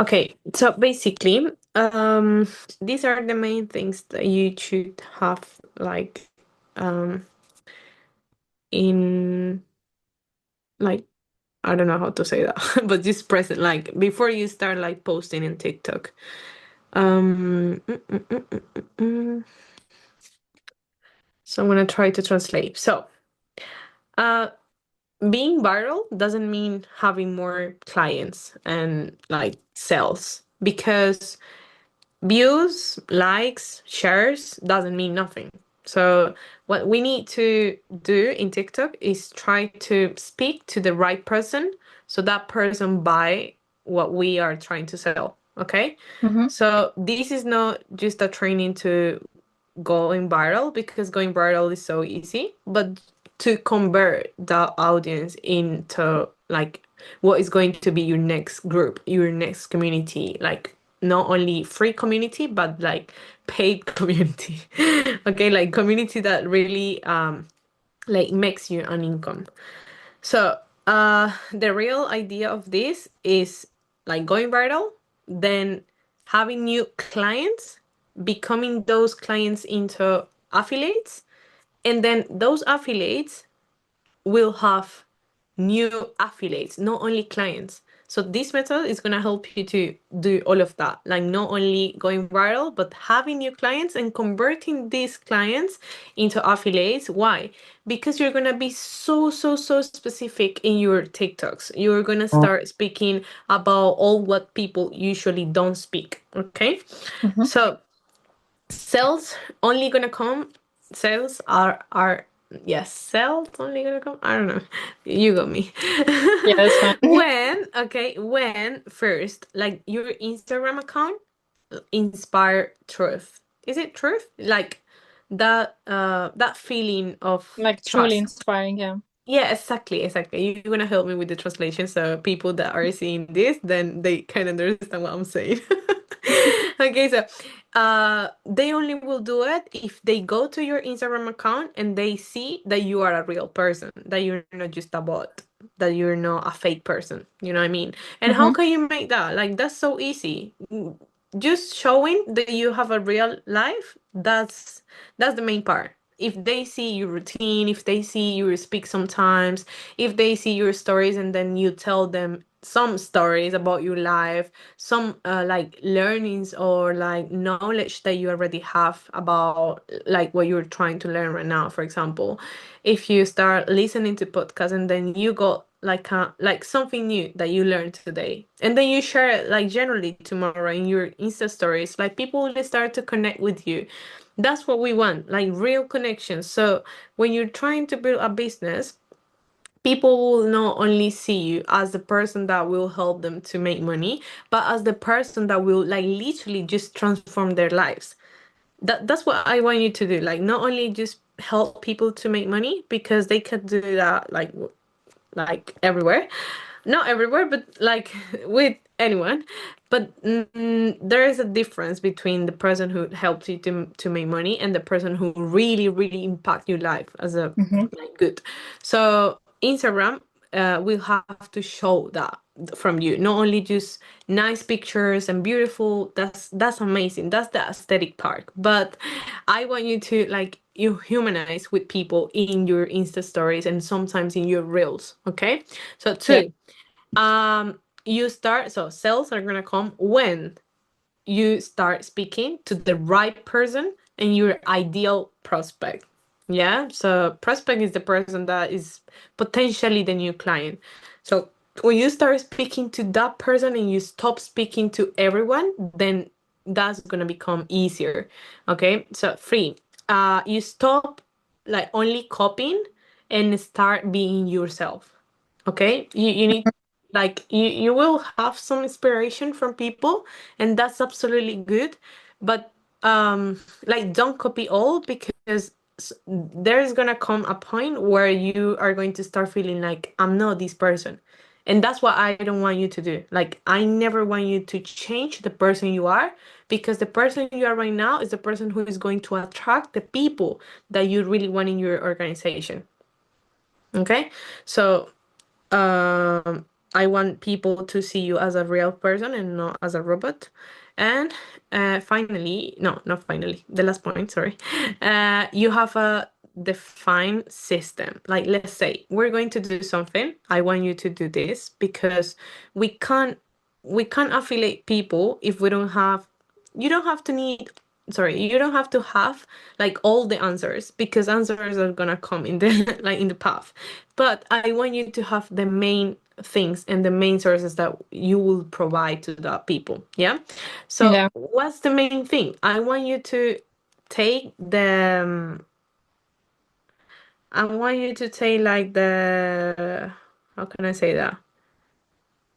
Okay, so basically, these are the main things that you should have like um in like I don't know how to say that, but just present like before you start like posting in TikTok. Um, mm, mm, mm, mm, mm, mm. So I'm gonna try to translate. So, uh, being viral doesn't mean having more clients and like sales because views, likes, shares doesn't mean nothing. So what we need to do in TikTok is try to speak to the right person so that person buy what we are trying to sell. Okay? Mm-hmm. So this is not just a training to going viral because going viral is so easy, but to convert the audience into like what is going to be your next group, your next community, like not only free community but like paid community. Okay, like community that really like makes you an income. So, the real idea of this is like going viral, then having new clients, becoming those clients into affiliates, and then those affiliates will have new affiliates, not only clients. So this method is going to help you to do all of that, like not only going viral, but having new clients and converting these clients into affiliates. Why? Because you're going to be so specific in your TikToks. You're going to start speaking about all what people usually don't speak. Okay. Mm-hmm. So sales only gonna come sales are yes, sales only gonna come, I don't know, you got me. Yeah, that's fine. When first like your Instagram account inspire truth, is it truth, like that feeling of Like truly trust. inspiring, yeah. Yeah, exactly. You're gonna help me with the translation so people that are seeing this then they can understand what I'm saying. Okay, so they only will do it if they go to your Instagram account and they see that you are a real person, that you're not just a bot, that you're not a fake person. You know what I mean? And how Mm-hmm. can you make that? Like that's so easy. Just showing that you have a real life, that's the main part. If they see your routine, if they see you speak sometimes, if they see your stories and then you tell them some stories about your life, some like learnings or like knowledge that you already have about like what you're trying to learn right now. For example, if you start listening to podcasts and then you got like something new that you learned today and then you share it like generally tomorrow in your Insta stories, like people will start to connect with you. That's what we want, like real connections. So when you're trying to build a business, people will not only see you as the person that will help them to make money, but as the person that will like literally just transform their lives. That's what I want you to do. Like not only just help people to make money because they could do that like everywhere, not everywhere, but like with anyone. But there is a difference between the person who helps you to make money and the person who really impact your life as a Mm-hmm. like good. So Instagram will have to show that from you, not only just nice pictures and beautiful. That's amazing. That's the aesthetic part. But I want you to like you humanize with people in your Insta stories and sometimes in your reels. Okay. So Yeah. two, you start. So sales are gonna come when you start speaking to the right person and your ideal prospect. Yeah. So prospect is the person that is potentially the new client. So when you start speaking to that person and you stop speaking to everyone, then that's gonna become easier. Okay. So three, you stop like only copying and start being yourself. Okay, you need like you will have some inspiration from people and that's absolutely good, but like don't copy all because there's gonna come a point where you are going to start feeling like I'm not this person, and that's what I don't want you to do. Like I never want you to change the person you are, because the person you are right now is the person who is going to attract the people that you really want in your organization. Okay, so I want people to see you as a real person and not as a robot. And finally, no, not finally, the last point, sorry. You have a defined system. Like, let's say we're going to do something. I want you to do this because we can't we can't affiliate people if we don't have you don't have to need sorry, you don't have to have like all the answers because answers are gonna come in the like in the path. But I want you to have the main things and the main sources that you will provide to the people. Yeah. So Yeah. what's the main thing? I want you to take like the how can I say that?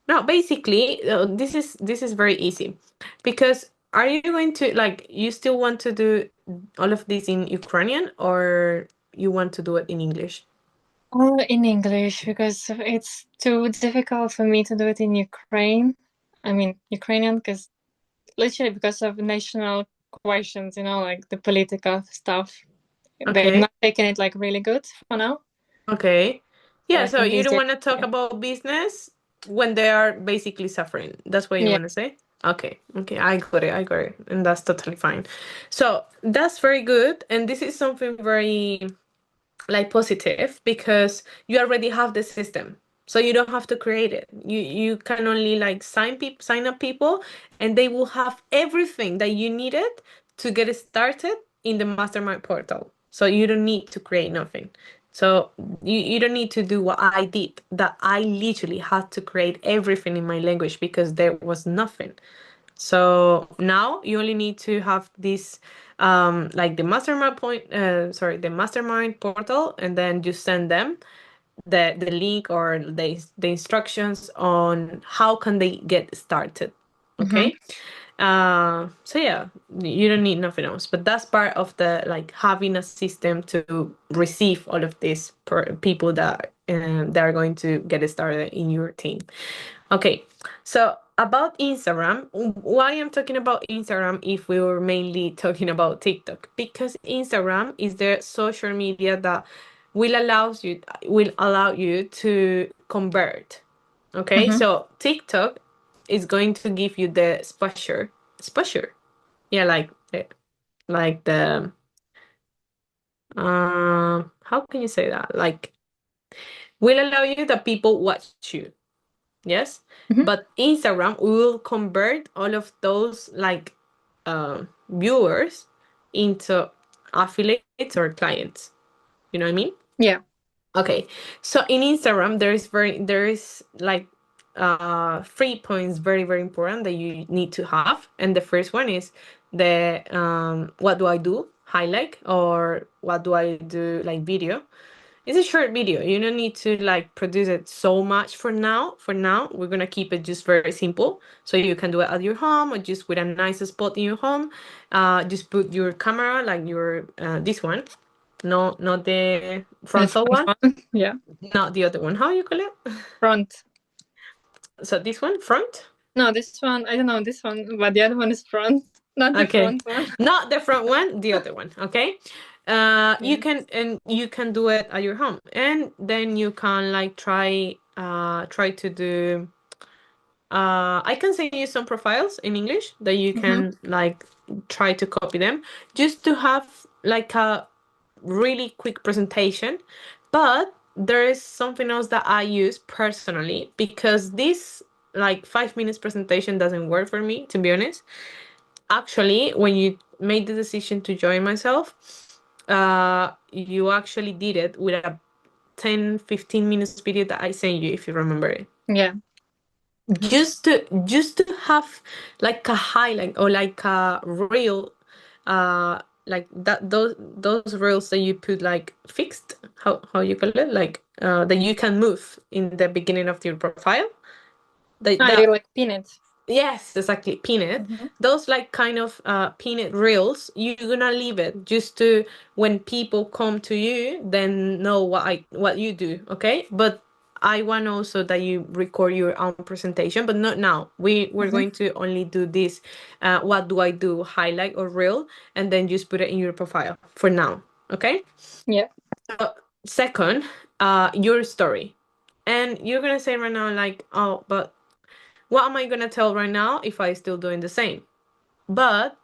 No, basically, this is very easy, because are you going to like you still want to do all of this in Ukrainian, or you want to do it in English? In English, because it's too difficult for me to do it in Ukraine. I mean, Ukrainian, because literally because of national questions, like the political stuff. They're Okay. not taking it like really good for now. Okay. So Yeah, I so think you it's don't just, want to talk yeah. about business when they are basically suffering. That's what you Yeah. want to say? Okay. Okay, I got it. I got it. And that's totally fine. So, that's very good, and this is something very like positive, because you already have the system, so you don't have to create it. You can only like sign up people, and they will have everything that you needed to get it started in the mastermind portal, so you don't need to create nothing. So you don't need to do what I did, that I literally had to create everything in my language because there was nothing. So now you only need to have this, like the mastermind portal, and then you send them the link or the instructions on how can they get started. Mm-hmm. Okay. So yeah, you don't need nothing else, but that's part of the like having a system to receive all of these people that are going to get started in your team. Okay, so about Instagram, why I'm talking about Instagram if we were mainly talking about TikTok? Because Instagram is the social media that will allow you to convert. Okay, Mm-hmm. so TikTok is going to give you the exposure. Yeah, like the how can you say that? Like, will allow you that people watch you. Yes, Mm-hmm. but Instagram will convert all of those like viewers into affiliates or clients. You know what I mean? Yeah. Okay, so in Instagram there is like 3 points very very important that you need to have, and the first one is the what do I do highlight, or what do I do like video. It's a short video. You don't need to like produce it so much for now. For now, we're gonna keep it just very simple. So you can do it at your home or just with a nice spot in your home. Just put your camera like your this one. No, not the The frontal front one. one. Yeah. Not the other one. How you call it? Front. So this one, front. No, this one, I don't know this one, but the other one is front, not the Okay, front one. not the front one, the other one. Okay, you Yeah. can do it at your home, and then you can like try to do. I can send you some profiles in English that you Mm-hmm. can like try to copy them, just to have like a really quick presentation. But there is something else that I use personally, because this like 5 minutes presentation doesn't work for me, to be honest. Actually, when you made the decision to join myself, you actually did it with a 10-15 minutes video that I sent you, if you remember it. Yeah. Just to have like a highlight or like a reel, like that those reels that you put like fixed, how you call it, like that you can move in the beginning of your profile, that Ah, that you like pin it. yes, exactly, pin it. Mm-hmm. Those like kind of pin it reels, you're gonna leave it just to, when people come to you, then know what you do. Okay, but I want also that you record your own presentation, but not now. We're Mm-hmm. going to only do this what do I do highlight or reel, and then just put it in your profile for now. Okay. Yeah. So, second, your story. And you're gonna say right now, like, oh, but what am I gonna tell right now if I still doing the same? But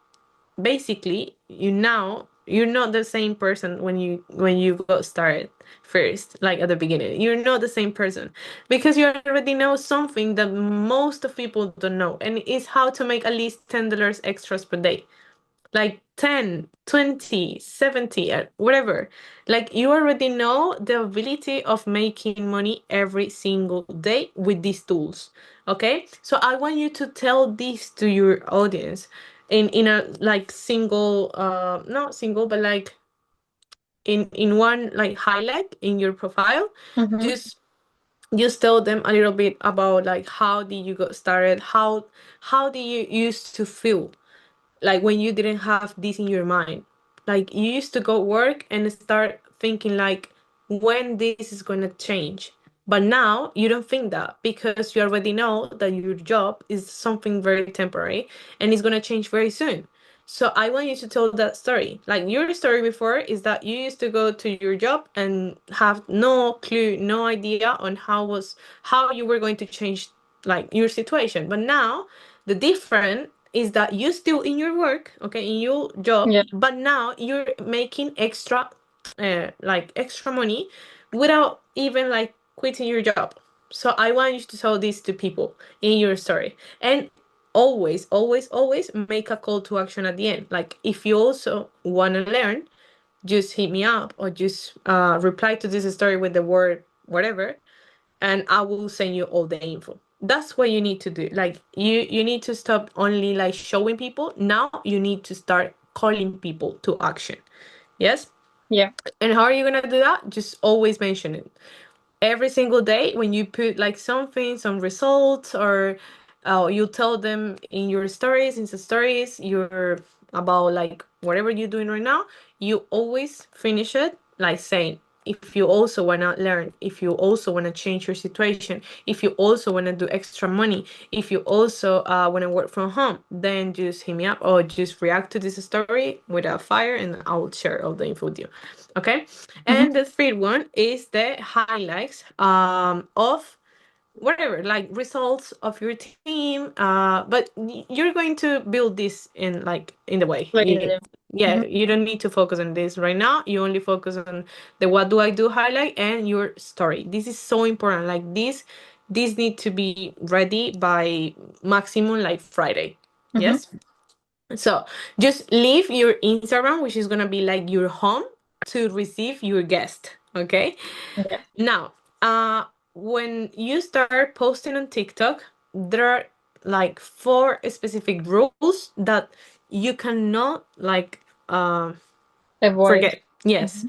basically, you're not the same person when you got started first, like at the beginning. You're not the same person because you already know something that most of people don't know, and it's how to make at least $10 extras per day, like 10, 20, 70, whatever. Like you already know the ability of making money every single day with these tools. Okay? So I want you to tell this to your audience in a like single not single but like in one like highlight in your profile. Mm-hmm. Just just tell them a little bit about like how did you get started, how did you used to feel like when you didn't have this in your mind. Like you used to go work and start thinking like when this is going to change. But now you don't think that because you already know that your job is something very temporary and it's going to change very soon. So I want you to tell that story. Like your story before is that you used to go to your job and have no clue, no idea on how you were going to change like your situation. But now the difference is that you still in your work, okay, in your job, Yeah. but now you're making extra, like extra money, without even like quitting your job. So I want you to tell this to people in your story, and always, always, always make a call to action at the end. Like if you also want to learn, just hit me up or just reply to this story with the word whatever, and I will send you all the info. That's what you need to do. Like you need to stop only like showing people. Now you need to start calling people to action. Yes? Yeah. And how are you gonna do that? Just always mention it every single day when you put like something, some results, or you tell them in your stories, Insta stories, you're about like whatever you're doing right now, you always finish it like saying, if you also want to learn, if you also want to change your situation, if you also want to do extra money, if you also want to work from home, then just hit me up or just react to this story with a fire and I will share all the info with you. Okay? Mm-hmm. And the third one is the highlights of whatever, like results of your team. But you're going to build this in like in the way. Later. Yeah, Mm-hmm. you don't need to focus on this right now. You only focus on the what do I do highlight and your story. This is so important. Like this need to be ready by maximum like Friday. Mm-hmm. Yes. So just leave your Instagram, which is gonna be like your home, to receive your guest. Okay. Yeah. Now, when you start posting on TikTok, there are like four specific rules that you cannot like Avoid. forget. Yes. Mm-hmm.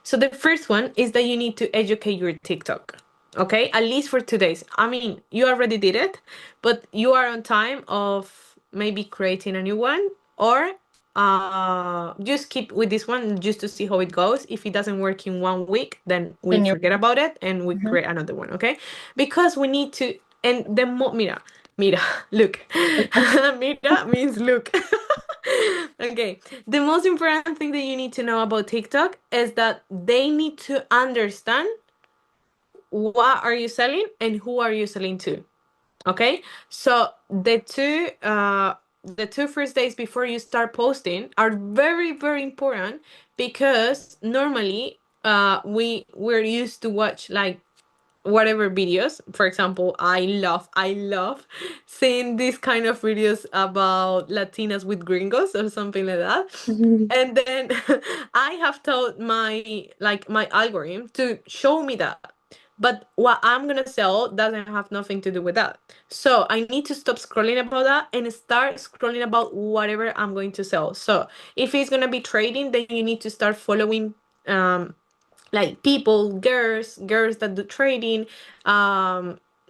So the first one is that you need to educate your TikTok. Okay? At least for 2 days. I mean, you already did it, but you are on time of maybe creating a new one, or just keep with this one just to see how it goes. If it doesn't work in 1 week, then we Then you. forget about it and we Mm-hmm. create another one, okay? Because we need to, and the mira, look. Mira means look. Okay. The most important thing that you need to know about TikTok is that they need to understand what are you selling and who are you selling to. Okay? So the two first days before you start posting are very very important because normally we're used to watch like whatever videos. For example, I love seeing these kind of videos about Latinas with gringos or something like that. Mm-hmm. And then I have told my algorithm to show me that. But what I'm gonna sell doesn't have nothing to do with that. So I need to stop scrolling about that and start scrolling about whatever I'm going to sell. So if it's gonna be trading, then you need to start following like people, girls that do trading.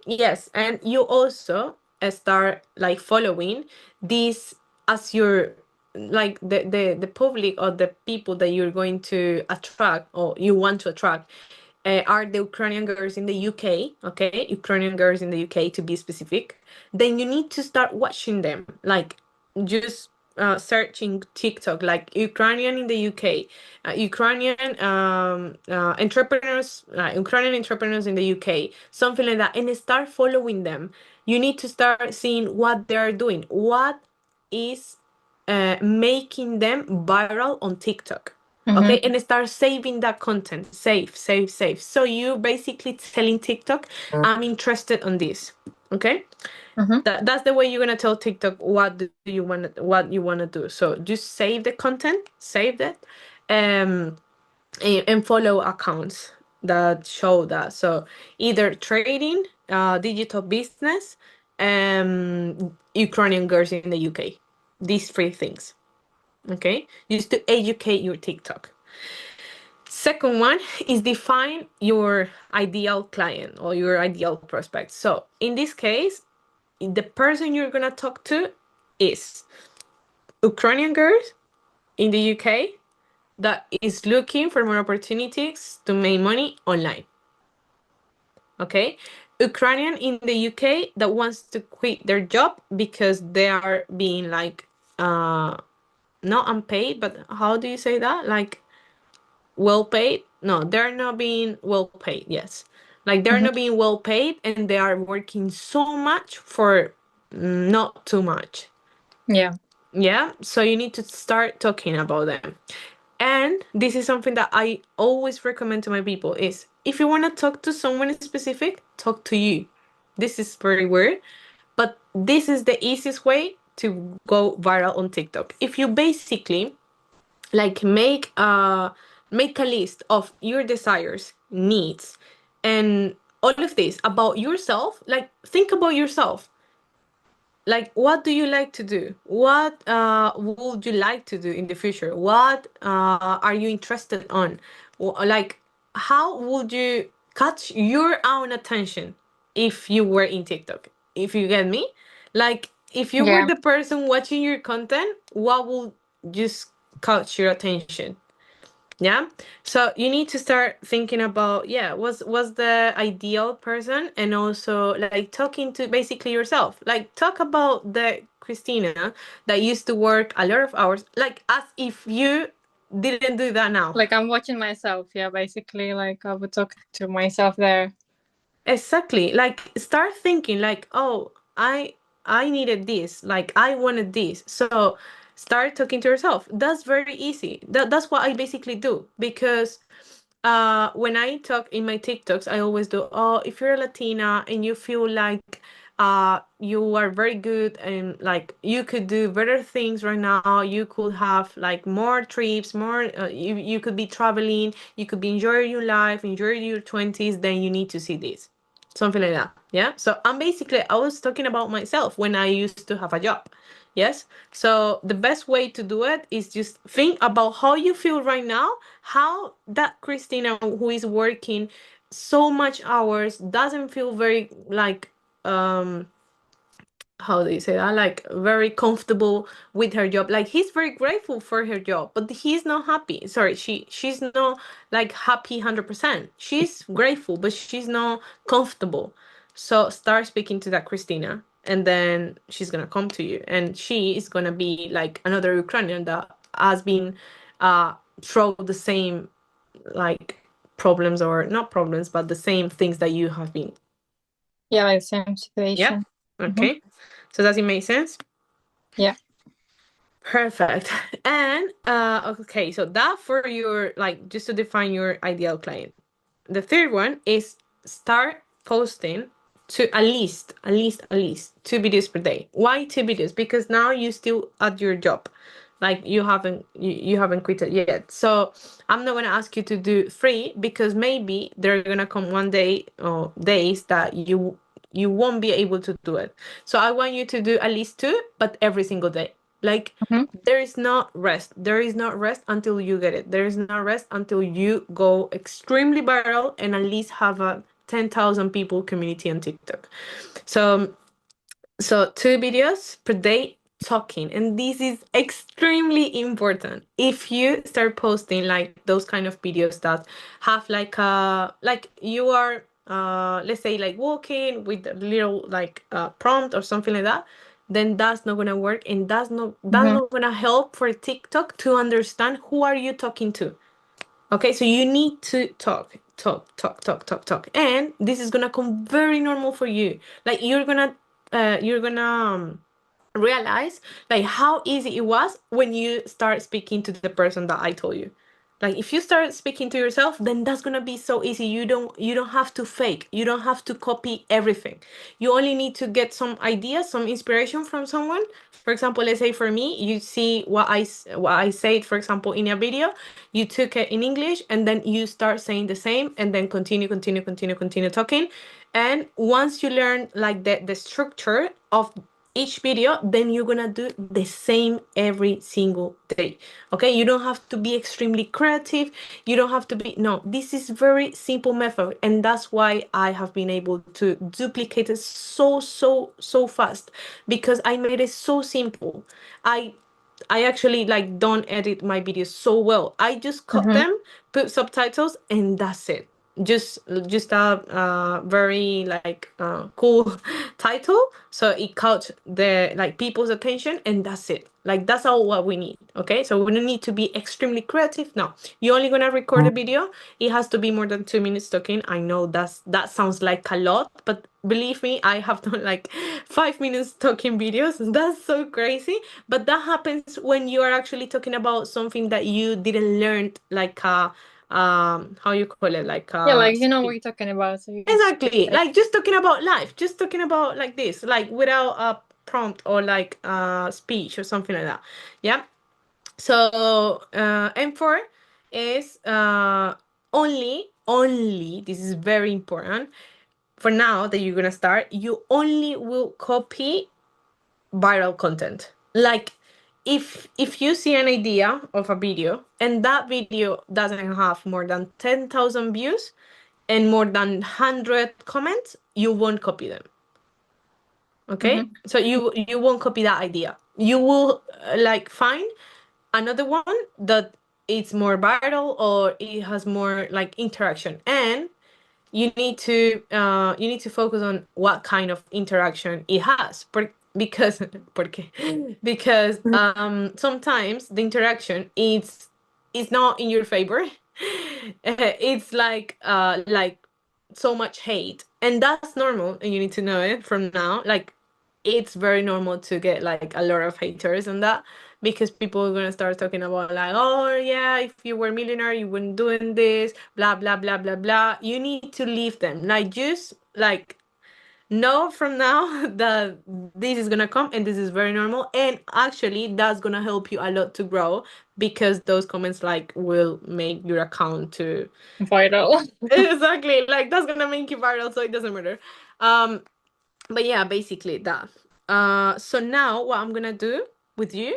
Yes, and you also start like following this as your like the public or the people that you're going to attract or you want to attract are the Ukrainian girls in the UK, okay? Ukrainian girls in the UK to be specific. Then you need to start watching them. Like just searching TikTok, like Ukrainian in the UK, Ukrainian entrepreneurs in the UK, something like that, and start following them. You need to start seeing what they are doing, what is making them viral on TikTok. Mm-hmm. Okay, and start saving that content. Save, save, save. So you basically telling TikTok, I'm interested on this. Okay, Mm-hmm. that's the way you're gonna tell TikTok what you wanna do. So just save the content, save that, um, and follow accounts that show that. So either trading, digital business, Ukrainian girls in the UK. These three things. Okay, just to educate your TikTok. Second one is define your ideal client or your ideal prospect. So in this case, the person you're gonna talk to is Ukrainian girls in the UK that is looking for more opportunities to make money online. Okay, Ukrainian in the UK that wants to quit their job because they are being like not unpaid, but how do you say that? Like well paid? No, they're not being well paid. Yes, like they're Mm-hmm. not being well paid, and they are working so much for not too much. Yeah. Yeah, so you need to start talking about them. And this is something that I always recommend to my people is if you want to talk to someone specific, talk to you. This is very weird, but this is the easiest way to go viral on TikTok. If you basically like make a list of your desires, needs, and all of this about yourself, like think about yourself, like what do you like to do, what would you like to do in the future, what are you interested on, like how would you catch your own attention if you were in TikTok, if you get me, like if you were Yeah. the person watching your content, what would just catch your attention? Yeah, so you need to start thinking about, yeah, what's the ideal person, and also like talking to basically yourself, like talk about the Christina that used to work a lot of hours, like as if you didn't do that now. Like I'm watching myself. Yeah, basically, like I would talk to myself there. Exactly. Like start thinking like, oh, I needed this, like I wanted this. So start talking to yourself. That's very easy. That's what I basically do because when I talk in my TikToks, I always do, oh, if you're a Latina and you feel like you are very good and like you could do better things right now, you could have like more trips, more you could be traveling, you could be enjoying your life, enjoying your 20s, then you need to see this, something like that. Yeah, so I'm basically, I was talking about myself when I used to have a job. Yes, so the best way to do it is just think about how you feel right now, how that Christina who is working so much hours doesn't feel very like how do you say that, like very comfortable with her job, like he's very grateful for her job but he's not happy, sorry, she's not like happy 100%, she's grateful but she's not comfortable. So start speaking to that Christina, and then she's gonna come to you, and she is gonna be like another Ukrainian that has been through the same like problems, or not problems, but the same things that you have been. Yeah, like same Yep. situation. Mm-hmm. Okay, so does it make sense? Yeah. Perfect. And okay, so that for your like just to define your ideal client. The third one is start posting to at least 2 videos per day. Why 2 videos? Because now you still at your job. Like you haven't quit it yet. So I'm not gonna ask you to do 3 because maybe there are gonna come one day or days that you won't be able to do it. So I want you to do at least 2, but every single day. Like Mm-hmm. there is not rest. There is not rest until you get it. There is not rest until you go extremely viral and at least have a 10,000 people community on TikTok. So so 2 videos per day talking, and this is extremely important. If you start posting like those kind of videos that have like you are let's say like walking with a little like prompt or something like that, then that's not gonna work, and that's Mm-hmm. not gonna help for TikTok to understand who are you talking to. Okay, so you need to talk, talk, talk, talk, talk, talk, and this is gonna come very normal for you. Like you're gonna realize like how easy it was when you start speaking to the person that I told you. Like if you start speaking to yourself, then that's gonna be so easy. You don't have to fake. You don't have to copy everything. You only need to get some ideas, some inspiration from someone. For example, let's say for me, you see what I said, for example, in a video, you took it in English, and then you start saying the same, and then continue, continue, continue, continue talking. And once you learn like the structure of each video, then you're gonna do the same every single day. Okay, you don't have to be extremely creative. You don't have to be, no, this is very simple method, and that's why I have been able to duplicate it so so so fast, because I made it so simple. I actually like don't edit my videos so well. I just cut Mm-hmm. them, put subtitles, and that's it. Just a very like cool title, so it caught the like people's attention, and that's it. Like that's all what we need. Okay, so we don't need to be extremely creative. No, you're only gonna record a video. It has to be more than 2 minutes talking. I know that sounds like a lot, but believe me, I have done like 5 minutes talking videos. That's so crazy, but that happens when you are actually talking about something that you didn't learn, like how you call it, like Yeah, like you know what you're talking about. So you exactly, like, like just talking about life, just talking about like this, like without a prompt or like speech or something like that. Yeah. So M4 is only this is very important. For now that you're gonna start, you only will copy viral content. Like if you see an idea of a video and that video doesn't have more than 10,000 views and more than 100 comments, you won't copy them. Okay? mm-hmm. So you won't copy that idea. You will like find another one that it's more viral or it has more like interaction, and you need to focus on what kind of interaction it has. Because porque, because sometimes the interaction is not in your favor. It's like so much hate, and that's normal, and you need to know it from now. Like it's very normal to get like a lot of haters and that, because people are gonna start talking about like, oh yeah, if you were a millionaire you wouldn't doing this, blah blah blah blah blah. You need to leave them, like just like know from now that this is gonna come, and this is very normal, and actually that's gonna help you a lot to grow, because those comments like will make your account to Viral. exactly, like that's gonna make you viral, so it doesn't matter. um but yeah, basically that. So now what I'm gonna do with you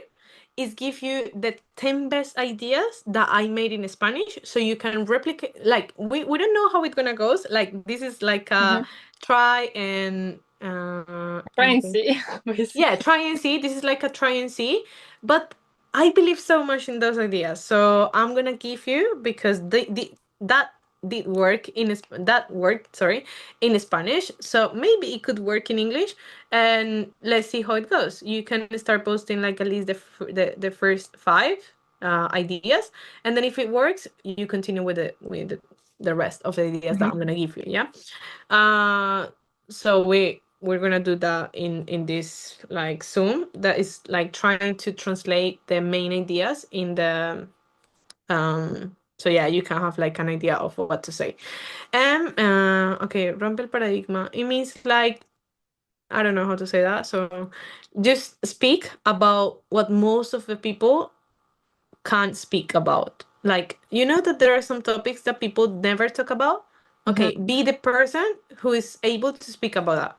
is give you the 10 best ideas that I made in Spanish, so you can replicate. Like we don't know how it's gonna goes. Like this is like a Mm-hmm. try and Try and see, yeah, basically. try and see. This is like a try and see, but I believe so much in those ideas. So I'm gonna give you, because that did work that worked, sorry, in Spanish. So maybe it could work in English, and let's see how it goes. You can start posting like at least the first five ideas, and then if it works, you continue with the rest of the ideas that Mm-hmm. I'm gonna give you. Yeah. Uh, so we're gonna do that in this like Zoom that is like trying to translate the main ideas in the so yeah, you can have like an idea of what to say. And okay, rompe el paradigma. It means like, I don't know how to say that. So just speak about what most of the people can't speak about. Like, you know that there are some topics that people never talk about? Mm-hmm. Okay, be the person who is able to speak about that.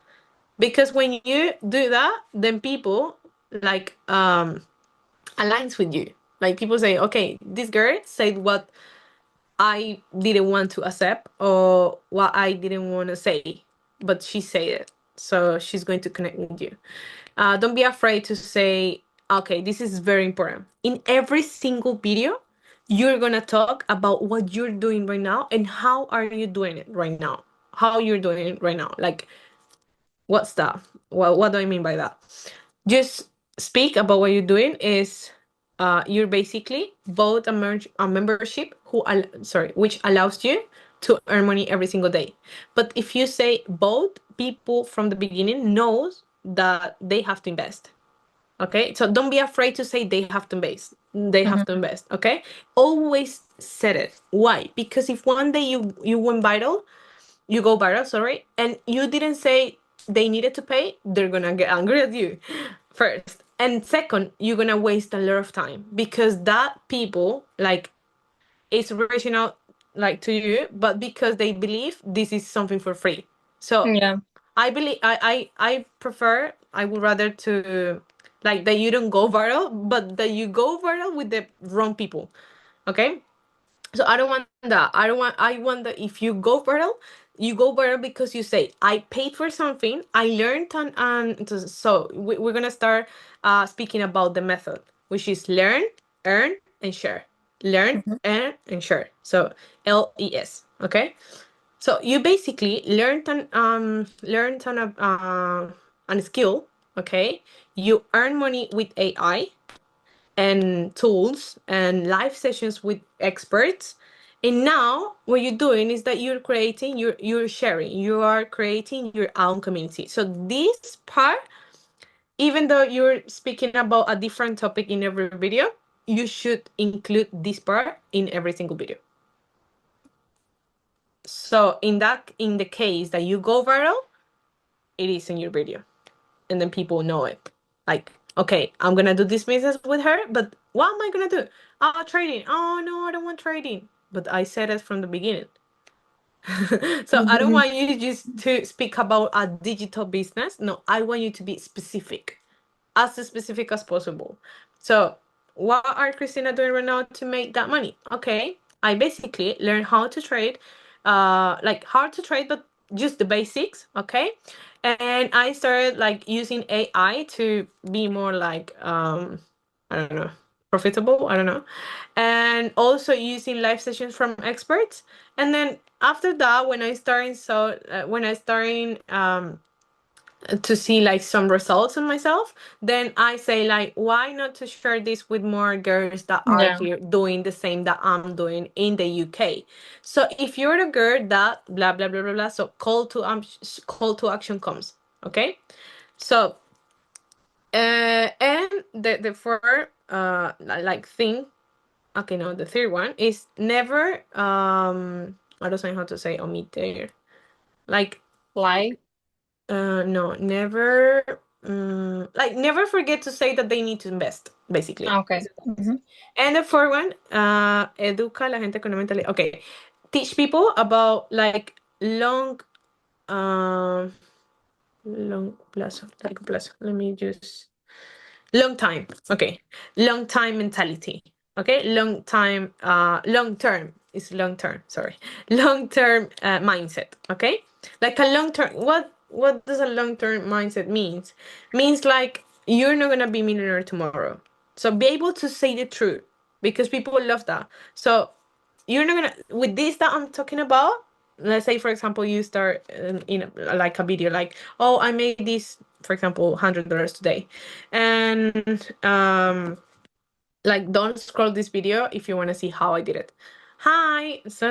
Because when you do that, then people like aligns with you. Like people say, okay, this girl said what I didn't want to accept or what I didn't want to say, but she said it. So she's going to connect with you. Don't be afraid to say, okay, this is very important. In every single video, you're going to talk about what you're doing right now and how are you doing it right now. How you're doing it right now. Like, what's that? What do I mean by that? just speak about what you're doing is you're basically both a membership sorry, which allows you to earn money every single day. But if you say both, people from the beginning knows that they have to invest. Okay, so don't be afraid to say they have Mhm. to invest. Okay, always said it. Why? Because if one day you went viral, you go viral, sorry, and you didn't say they needed to pay, they're gonna get angry at you first. And second, you're gonna waste a lot of time because that people like it's reaching out like to you, but because they believe this is something for free. So Yeah. I believe I prefer I would rather to like that you don't go viral, but that you go viral with the wrong people. Okay, so I don't want that. I want that if you go viral because you say I paid for something, I learned so we're gonna start speaking about the method, which is learn, earn, and share. Learn, Mhm. earn, and share. So LES. Okay. So you basically learned an skill. Okay. You earn money with AI and tools and live sessions with experts. And now what you're doing is that you're sharing, you are creating your own community. So this part, even though you're speaking about a different topic in every video, you should include this part in every single video. So in the case that you go viral, it is in your video. And then people know it. Like, okay, I'm gonna do this business with her, but what am I gonna do? Oh, trading. Oh no, I don't want trading. But I said it from the beginning. So I don't Mhm. want you just to speak about a digital business. No, I want you to be specific, as specific as possible. So, what are Christina doing right now to make that money? Okay, I basically learned how to trade, like how to trade, but just the basics. Okay, and I started like using AI to be more like I don't know, profitable. I don't know, and also using live sessions from experts. And then after that, when I started to see like some results on myself, then I say like why not to share this with more girls that are Yeah. here doing the same that I'm doing in the UK. So if you're a girl that blah blah blah blah blah, so call to action comes. Okay, so and the fourth like thing, okay, no, the third one is never I don't know how to say omiter, like Like. no, never. Like never forget to say that they need to invest, basically. Okay. Mhm. And the fourth one, educa a la gente con una mentalidad. Okay, teach people about like um, long plazo, like plazo. Let me just long time. Okay, long time mentality. Okay, long term is long term. Sorry, long term mindset. Okay, like a long term. What does a long term mindset means? Means like you're not gonna be millionaire tomorrow. So be able to say the truth because people love that. So you're not gonna with this that I'm talking about. Let's say, for example, you start like a video like, oh, I made this, for example, $100 today, and like don't scroll this video if you want to see how I did it. Hi, so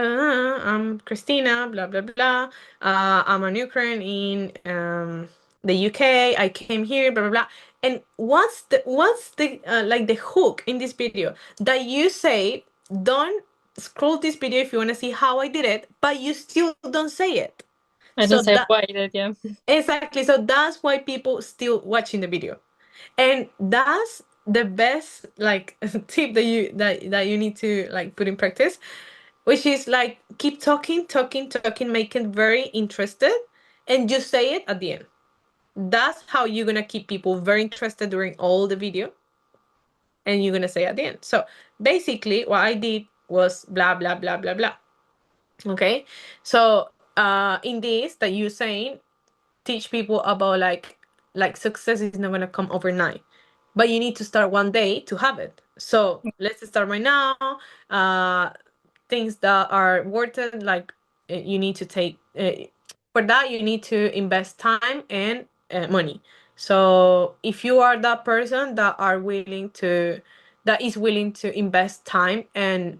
I'm Christina, blah blah blah. I'm an Ukraine in the UK. I came here, blah blah blah. And what's the like the hook in this video that you say? Don't scroll this video if you want to see how I did it, but you still don't say it. I So don't say that why I did. Yeah. exactly. So that's why people still watching the video. And that's the best like tip that you need to like put in practice, which is like keep talking, talking, talking, make it very interested, and just say it at the end. That's how you're gonna keep people very interested during all the video, and you're gonna say at the end. So basically, what I did was blah blah blah blah blah. Okay, so in this that you're saying, teach people about like success is not gonna come overnight, but you need to start one day to have it. So let's start right now. uh Things that are worth it, like you need to take for that you need to invest time and money. So if you are that person that is willing to invest time and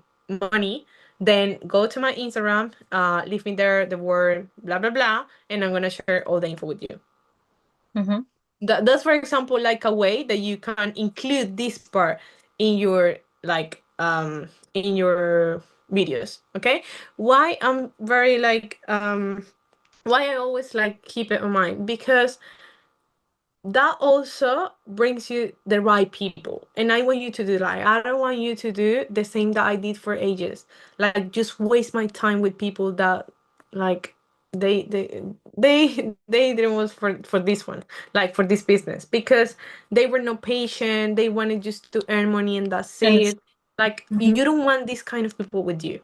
money, then go to my Instagram, leave me there the word blah blah blah, and I'm gonna share all the info with you. Mm-hmm. That's, for example, like a way that you can include this part in your like in your videos. Okay, why I'm very like why I always like keep it in mind, because that also brings you the right people, and I want you to do, like, I don't want you to do the same that I did for ages, like just waste my time with people that like they didn't want for this one, like for this business, because they were not patient, they wanted just to earn money and that's And it. Like, you mm-hmm. don't want this kind of people with you.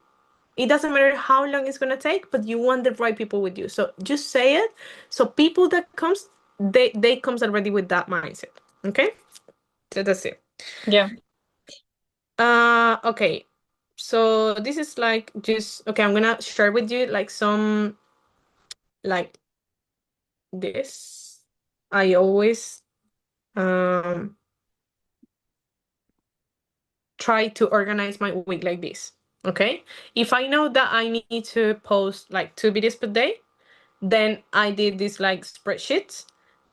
It doesn't matter how long it's gonna take, but you want the right people with you. So just say it. So people that comes, they comes already with that mindset. Okay, so that's it. Yeah. Okay. So this is like just okay. I'm gonna share with you like some like this. I always um try to organize my week like this. Okay, if I know that I need to post like 2 videos per day, then I did this like spreadsheets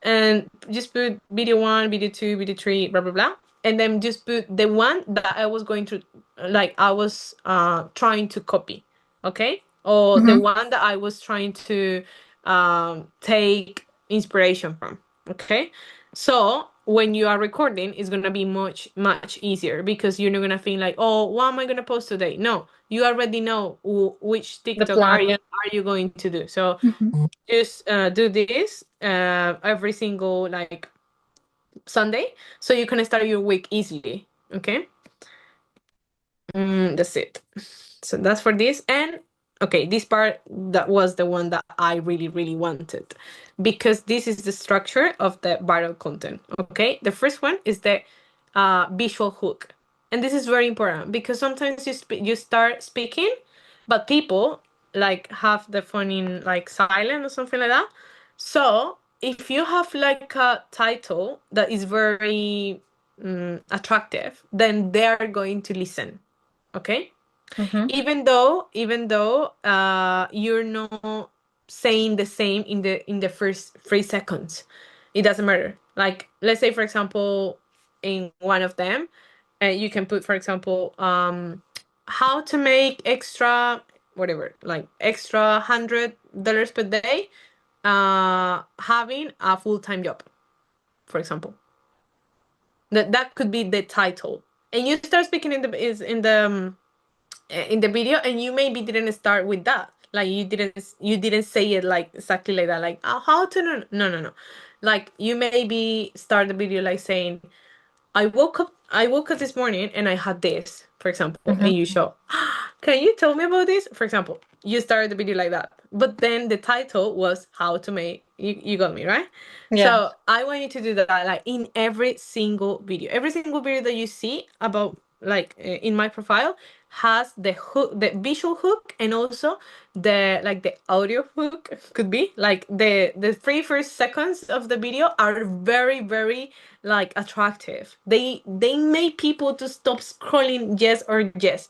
and just put video one, video two, video three, blah blah blah, and then just put the one that I was going to like I was trying to copy, okay, or the Mm-hmm. one that I was trying to take inspiration from, okay. So when you are recording, it's gonna be much easier, because you're not gonna think like, oh, what am I gonna post today? No, you already know which The TikTok plan. Yeah. are you going to do. So Mm-hmm. just do this every single like Sunday, so you can start your week easily. Okay, that's it. So that's for this. And okay, this part, that was the one that I really wanted, because this is the structure of the viral content. Okay, the first one is the visual hook, and this is very important, because sometimes you start speaking, but people like have the phone in like silent or something like that. So if you have like a title that is very attractive, then they are going to listen. Okay, Mm-hmm. even though you're not saying the same in the first 3 seconds, it doesn't matter. Like, let's say for example, in one of them, you can put, for example, how to make extra whatever, like extra $100 per day, having a full-time job, for example. That could be the title, and you start speaking in the video, and you maybe didn't start with that, like you didn't say it like exactly like that, like how to no, like you maybe start the video like saying, I woke up this morning and I had this, for example, Mm-hmm. and you show, can you tell me about this? For example, you started the video like that, but then the title was how to make, you got me, right? Yeah. So I want you to do that like in every single video that you see about like in my profile has the hook, the visual hook, and also the like the audio hook could be like the 3 first seconds of the video are very like attractive. They make people to stop scrolling yes or yes.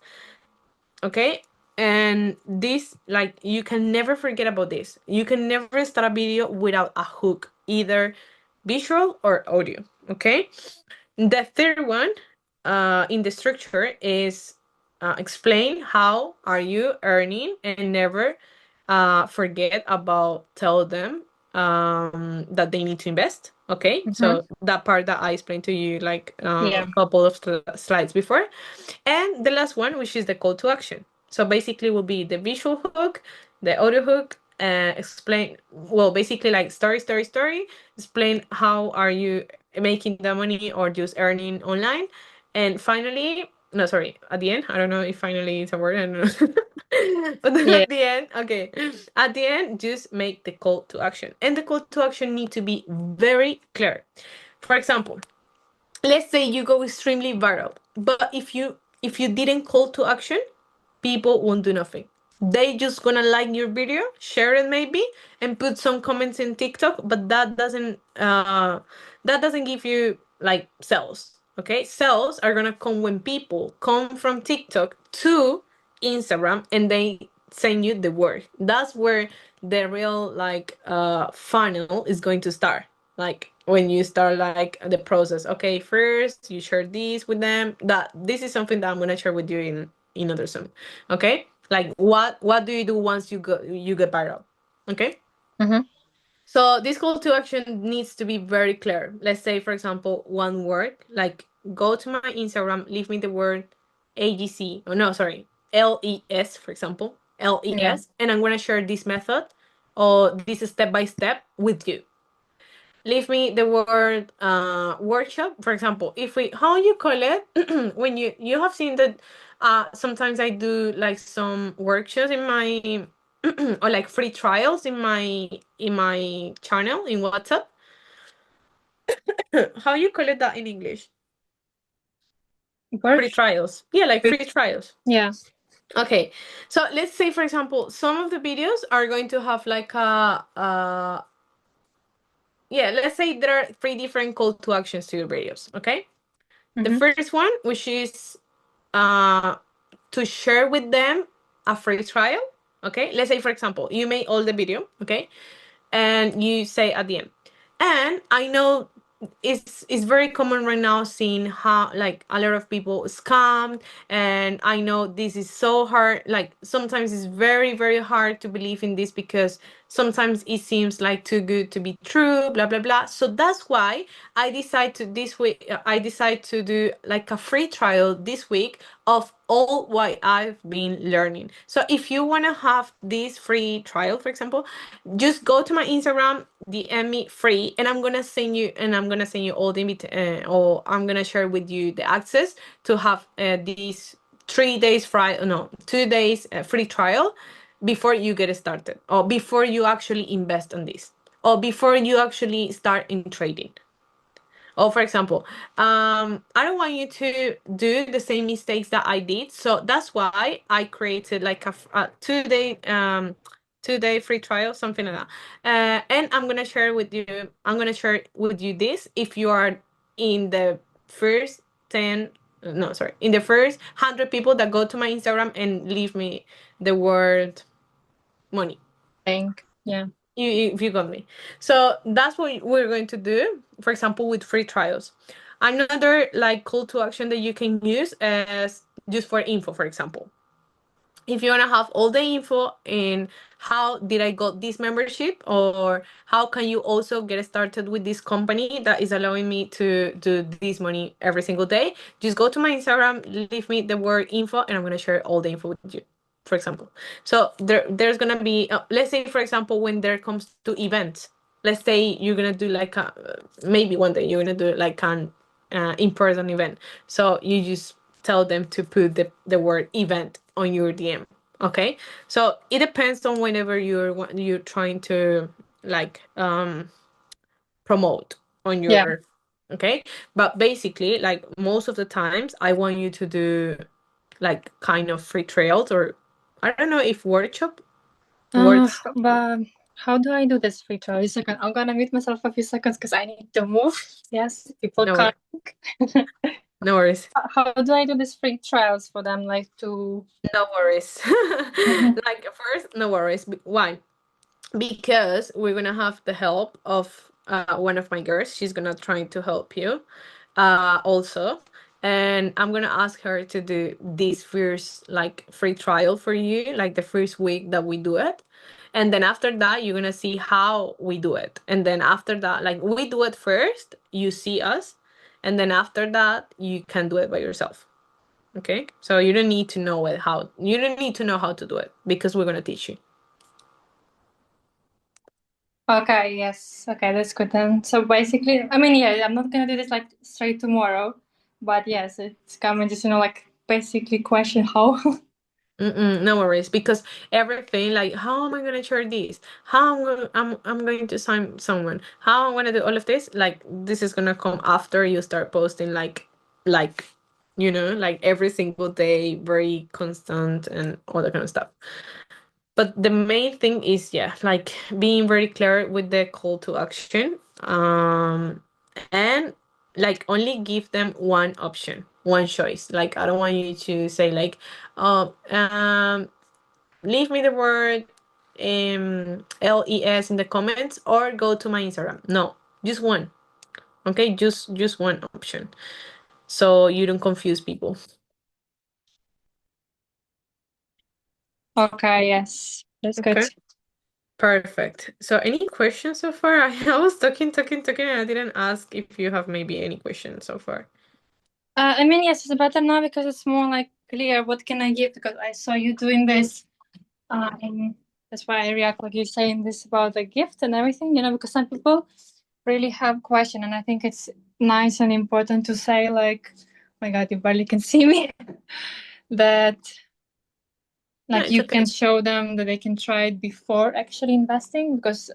Okay, and this, like, you can never forget about this. You can never start a video without a hook, either visual or audio. Okay, the third one in the structure is explain how are you earning, and never forget about tell them that they need to invest. Okay, Mm-hmm. so that part that I explained to you like a Yeah. couple of slides before. And the last one, which is the call to action. So basically will be the visual hook, the audio hook, explain, well, basically like story, explain how are you making the money or just earning online. And finally, no, sorry, at the end, I don't know if finally is a word, I don't know. But then Yeah. at the end, okay, at the end, just make the call to action. And the call to action need to be very clear. For example, let's say you go extremely viral, but if you didn't call to action, people won't do nothing. They just gonna like your video, share it maybe, and put some comments in TikTok, but that doesn't give you like sales. Okay, sales are gonna come when people come from TikTok to Instagram and they send you the word. That's where the real like funnel is going to start. Like when you start like the process. Okay, first you share this with them. That this is something that I'm gonna share with you in other Zoom. Okay, like what do you do once you get viral? Okay, Mm-hmm. so this call to action needs to be very clear. Let's say, for example, one word, like go to my Instagram, leave me the word AGC, oh no, sorry, LES, for example, Yeah. LES, and I'm gonna share this method or this step by step with you. Leave me the word workshop, for example. If we, how you call it, when you have seen that sometimes I do like some workshops in my or like free trials in my channel in WhatsApp. How you call it that in English? Free Work. trials. Yeah, like free trials. Yeah. Okay. So let's say for example, some of the videos are going to have like a yeah, let's say there are three different call to actions to your videos, okay? The Mm-hmm. first one, which is uh to share with them a free trial. Okay, let's say for example, you made all the video, okay, and you say at the end, and I know it's very common right now seeing how like a lot of people scam, and I know this is so hard, like sometimes it's very hard to believe in this because sometimes it seems like too good to be true, blah blah blah. So that's why I decide to do like a free trial this week of all what I've been learning. So if you want to have this free trial, for example, just go to my Instagram, DM me free, and I'm gonna send you all the or I'm gonna share with you the access to have these 3 days free, no, 2 days free trial before you get started, or before you actually invest on this, or before you actually start in trading. Or for example, I don't want you to do the same mistakes that I did. So that's why I created like a 2 day 2 day free trial, something like that. And I'm gonna share with you. I'm gonna share with you this if you are in the first 10. No, sorry, in the first 100 people that go to my Instagram and leave me the word money. Thank. Yeah. If you got me. So that's what we're going to do, for example, with free trials. Another like call to action that you can use is just for info, for example. If you want to have all the info in how did I got this membership, or how can you also get started with this company that is allowing me to do this money every single day, just go to my Instagram, leave me the word info, and I'm going to share all the info with you, for example. So there's going to be let's say for example, when there comes to events, let's say you're going to do like maybe one day you're going to do like an in-person event, so you just tell them to put the word event on your DM. Okay, so it depends on whenever you're trying to like promote on Yeah. your, okay, but basically like most of the times I want you to do like kind of free trials, or I don't know if workshop. But how do I do this free trial? A second. I'm gonna mute myself a few seconds because I need to move. Yes, people No can't. worries. No worries. How do I do these free trials for them? Like to. No worries. Mhm. Like first, no worries. Why? Because we're gonna have the help of one of my girls. She's gonna try to help you also, and I'm gonna ask her to do this first like free trial for you, like the first week that we do it, and then after that you're gonna see how we do it, and then after that, like we do it first, you see us, and then after that you can do it by yourself. Okay, so you don't need to know you don't need to know how to do it because we're gonna teach you. Okay. Yes. Okay. That's good then. So basically, I mean, yeah, I'm not gonna do this like straight tomorrow, but yes, it's coming. Just like basically question how. No worries, because everything like how am I gonna share this? I'm going to sign someone? How I'm gonna do all of this? Like this is gonna come after you start posting like like every single day, very constant and all that kind of stuff. But the main thing is, yeah, like being very clear with the call to action. And like only give them one option, one choice. Like I don't want you to say like, oh, leave me the word LES in the comments or go to my Instagram. No, just one. Okay, just one option. So you don't confuse people. Okay, yes, that's good. Okay. Perfect. So any questions so far? I was talking, and I didn't ask if you have maybe any questions so far. I mean, yes, it's better now because it's more like clear what can I give because I saw you doing this. That's why I react like you're saying this about the gift and everything, because some people really have question, and I think it's nice and important to say like, oh my God, you barely can see me, that No, like it's you okay. can show them that they can try it before actually investing because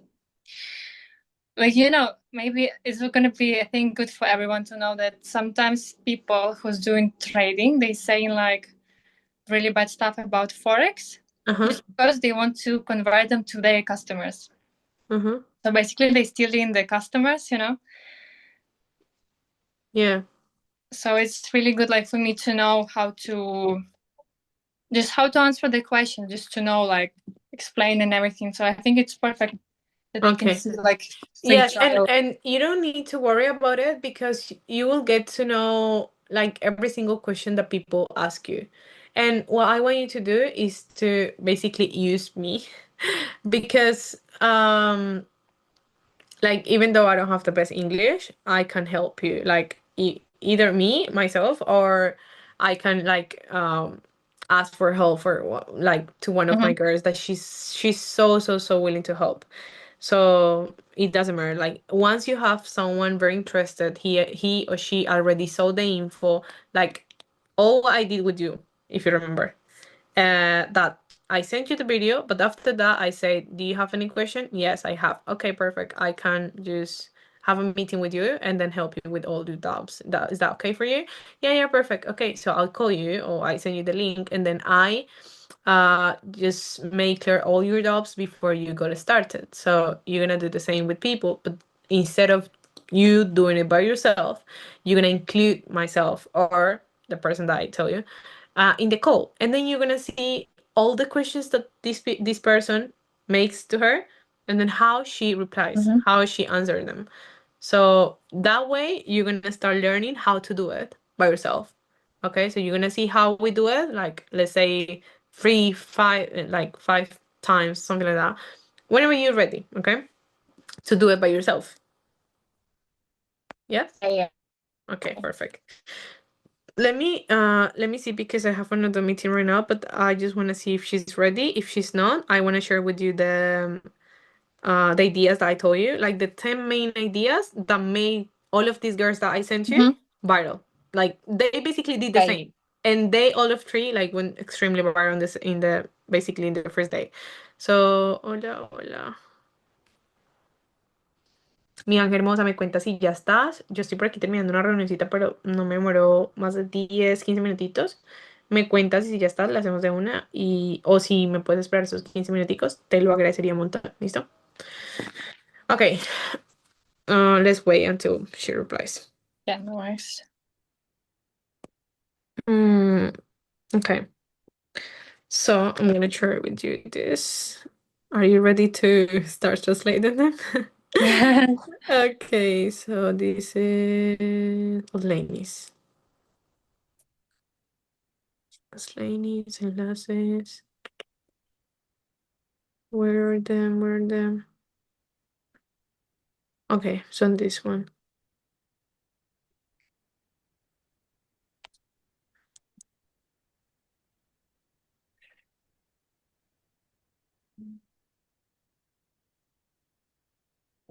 like maybe it's going to be I think good for everyone to know that sometimes people who's doing trading they saying like really bad stuff about forex Uh-huh. just because they want to convert them to their customers. Uh-huh. So basically they stealing the customers. Yeah. So it's really good like for me to know how to answer the question, just to know like explain and everything. So I think it's perfect that they can Okay. see like free Yes, and trial. and you don't need to worry about it because you will get to know like every single question that people ask you. And what I want you to do is to basically use me because like even though I don't have the best English, I can help you. Like either me myself or I can like ask for help for like to one of my Mhm. girls that she's so willing to help. So it doesn't matter. Like once you have someone very interested, he or she already saw the info. Like all I did with you, if you remember, that I sent you the video, but after that I say, do you have any question? Yes, I have. Okay, perfect. I can just have a meeting with you and then help you with all your doubts. That is that okay for you? Yeah, yeah, perfect. Okay, so I'll call you or I send you the link and then I just make clear all your doubts before you got started. So you're gonna do the same with people, but instead of you doing it by yourself, you're gonna include myself or the person that I tell you in the call, and then you're gonna see all the questions that this person makes to her, and then how she replies, Mhm. how she answers them. So that way, you're gonna start learning how to do it by yourself. Okay, so you're gonna see how we do it, like let's say three, five, like 5 times, something like that. Whenever you're ready, okay, to do it by yourself. Yes. Yeah, yeah. Okay, perfect. Let me see because I have another meeting right now, but I just want to see if she's ready. If she's not, I want to share with you the ideas that I told you, like the 10 main ideas that made all of these girls that I sent you Mhm. viral. Like they basically did the Yeah, yeah. same. And they all of three like went extremely viral in the basically in the first day. So, hola, hola. Mi Ángel hermosa, me cuenta si ya estás. Yo estoy por aquí terminando una reunioncita, pero no me demoró más de 10 15 minutitos. Me cuentas si ya estás, la hacemos de una. O si me puedes esperar esos 15 minuticos, te lo agradecería un montón. ¿Listo? Okay. Let's wait until she replies. Yeah, no worries. Mm, okay. So I'm gonna share with you this. Are you ready to start translating them? Okay, so this is Lainey's. Lainey's enlaces. Where are them? Where are them? Okay, so on this one.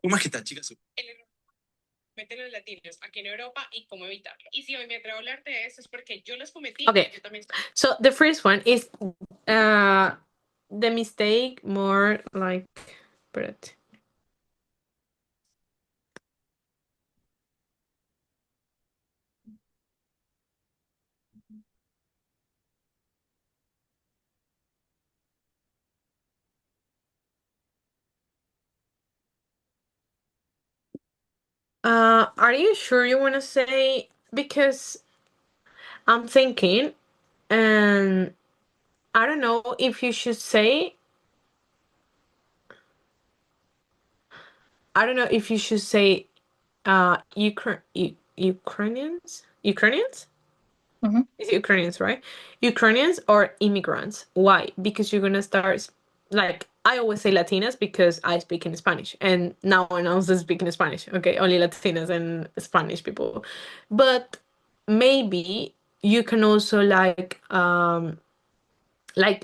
¿Cómo es que está, chicas? Cometen los latinos aquí en Europa y cómo evitarlo. Y si hoy me atrevo a hablar de eso es porque yo los cometí. Okay. Yo también. So the first one is the mistake more like but Are you sure you want to say? Because I'm thinking, and I don't know if you should say. I don't know if you should say, Ukrainians. Ukrainians. Hmm. It's Ukrainians, right? Ukrainians or immigrants. Why? Because you're gonna start like I always say Latinas because I speak in Spanish, and now one else is speaking Spanish. Okay, only Latinas and Spanish people. But maybe you can also like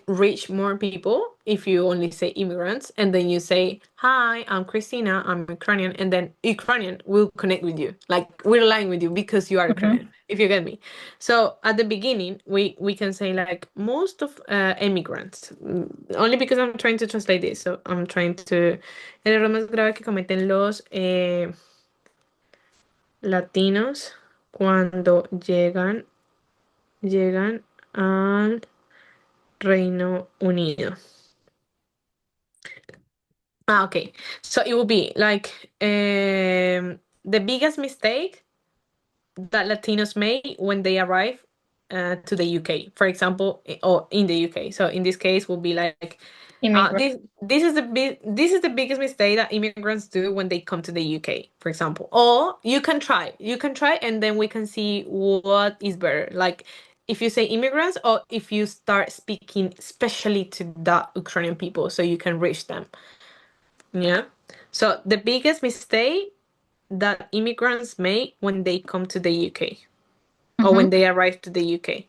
reach more people if you only say immigrants and then you say, hi, I'm Christina, I'm Ukrainian, and then Ukrainian will connect with you, like we're aligned with you because you are Hmm. Ukrainian, if you get me. So at the beginning we can say like most of immigrants, only because I'm trying to translate this. So I'm trying to el error más grave que cometen los latinos cuando llegan al Reino Unido. Ah, okay. So it will be like the biggest mistake that Latinos make when they arrive to the UK, for example, or in the UK. So in this case, will be like Immigrant. this is the biggest mistake that immigrants do when they come to the UK, for example. Or you can try, and then we can see what is better. Like if you say immigrants, or if you start speaking especially to the Ukrainian people, so you can reach them. Yeah. So the biggest mistake that immigrants make when they come to the UK or Hmm. when they arrive to the UK.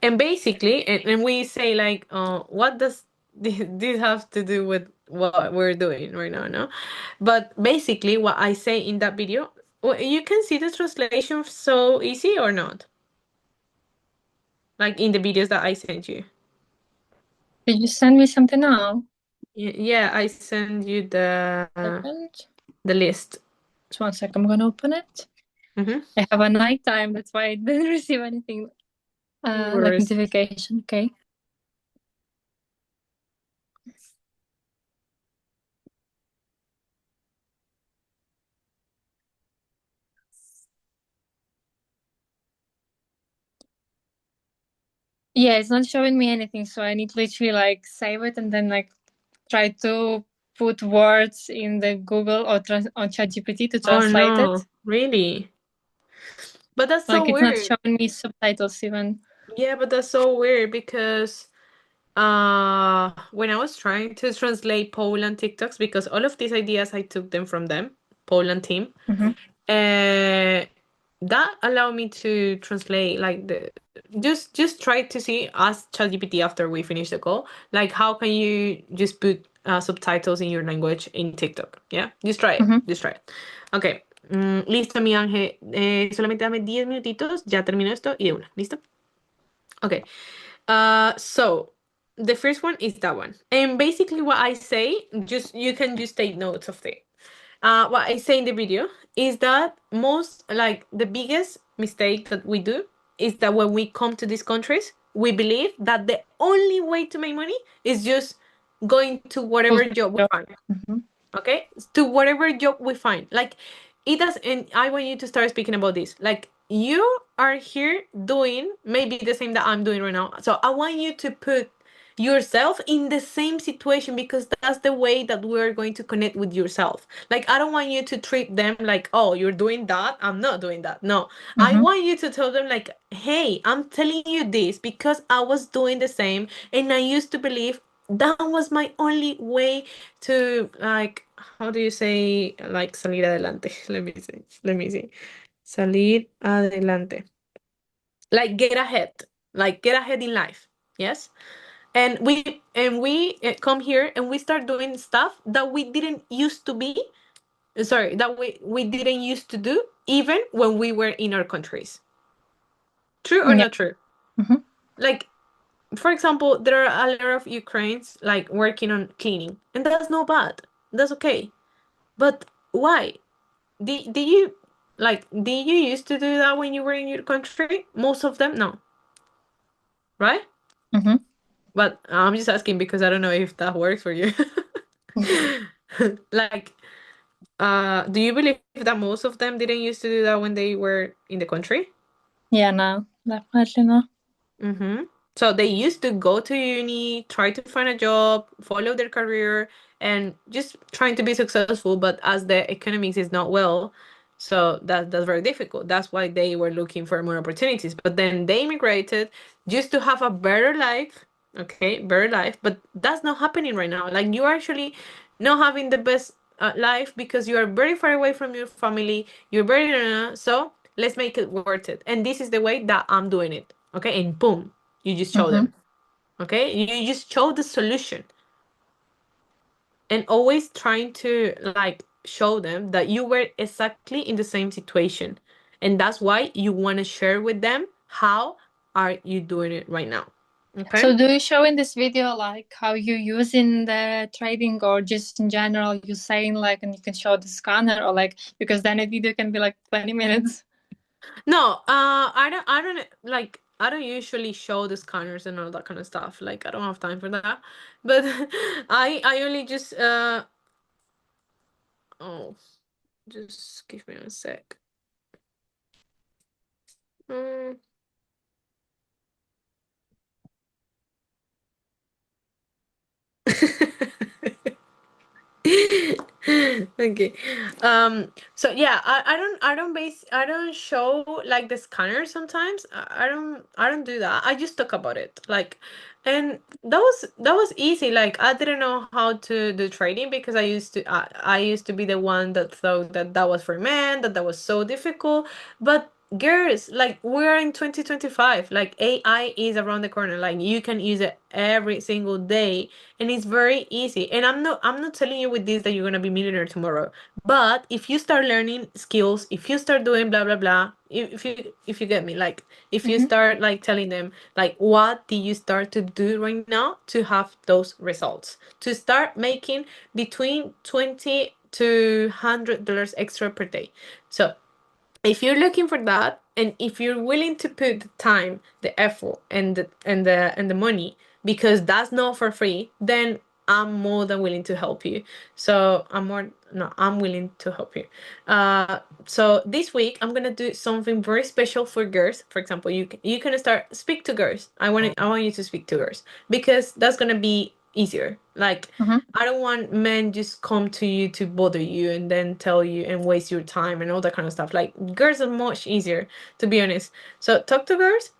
And basically, and we say like, what does this have to do with what we're doing right now, no? But basically, what I say in that video, well, you can see the translation so easy or not? Like in the videos that I sent you. Did you send me something now? Yeah, I send you Second. the list. Just 1 second. I'm gonna open it. Mm-hmm. I have a nighttime. That's why I didn't receive anything. No Like worries. notification. Okay. Yeah, it's not showing me anything, so I need to literally like save it and then like try to put words in the Google or on ChatGPT to Oh translate no, it. really? But that's so Like it's not weird. showing me subtitles even. Yeah, but that's so weird because when I was trying to translate Poland TikToks, because all of these ideas I took them from them, Poland team, Hmm. uh that allowed me to translate like the just try to see ask ChatGPT after we finish the call, like how can you just put subtitles in your language in TikTok. Yeah, just try it, Hmm. just try it. Okay. Listo, mi Ángel. Solamente dame 10 minutitos, ya termino esto y de una. ¿Listo? Okay. So the first one is that one. And basically what I say, just you can just take notes of it. What I say in the video is that most like the biggest mistake that we do is that when we come to these countries, we believe that the only way to make money is just going to Full whatever job we job. find. Hmm. Okay, to whatever job we find. Like it does, and I want you to start speaking about this. Like you are here doing maybe the same that I'm doing right now, so I want you to put yourself in the same situation, because that's the way that we're going to connect with yourself. Like I don't want you to treat them like, oh, you're doing that, I'm not doing that. No, I Hmm. want you to tell them like, hey, I'm telling you this because I was doing the same, and I used to believe that was my only way to, like, how do you say like salir adelante? Let me see. Salir adelante. Like get ahead. Like get ahead in life. Yes? And we come here and we start doing stuff that we didn't used to be, sorry, that we didn't used to do even when we were in our countries. True or Yeah. not true? Hmm. Like for example, there are a lot of Ukrainians like working on cleaning, and that's not bad. That's okay. But why? Did you like did you used to do that when you were in your country? Most of them, no, right? Hmm. But I'm just asking because I don't know if that works for you. Like Do you believe that most of them didn't used to do that when they were in the country? Yeah, no, definitely not. Mm-hmm. So they used to go to uni, try to find a job, follow their career, and just trying to be successful. But as the economics is not well, so that's very difficult. That's why they were looking for more opportunities. But then they immigrated just to have a better life. Okay, better life. But that's not happening right now. Like you're actually not having the best life because you are very far away from your family. You're very so let's make it worth it. And this is the way that I'm doing it. Okay, and boom, you just show Mm-hmm. them. Okay, you just show the solution, and always trying to like show them that you were exactly in the same situation, and that's why you want to share with them how are you doing it right now. Okay. So do you show in this video like how you use in the trading, or just in general you saying like, and you can show the scanner, or like, because then a video can be like 20 minutes. No, I don't like. I don't usually show the scanners and all that kind of stuff. Like I don't have time for that. But I only just oh, just give me a sec. Mm. Okay. So yeah, I don't show like the scanner sometimes. I don't do that. I just talk about it. Like, and that was easy. Like I didn't know how to do trading because I used to be the one that thought that that was for men, that was so difficult. But girls, like we're in 2025. Like AI is around the corner. Like you can use it every single day, and it's very easy. And I'm not telling you with this that you're gonna be millionaire tomorrow. But if you start learning skills, if you start doing blah blah blah, if you get me, like if you Mm-hmm. start like telling them like what do you start to do right now to have those results, to start making between 20 to $100 extra per day. So if you're looking for that, and if you're willing to put the time, the effort, and the money, because that's not for free, then I'm more than willing to help you. So I'm more no I'm willing to help you. So this week I'm gonna do something very special for girls. For example, you can start speak to girls. I want you to speak to girls because that's gonna be easier. Like Mm-hmm. I don't want men just come to you to bother you and then tell you and waste your time and all that kind of stuff. Like girls are much easier, to be honest. So talk to girls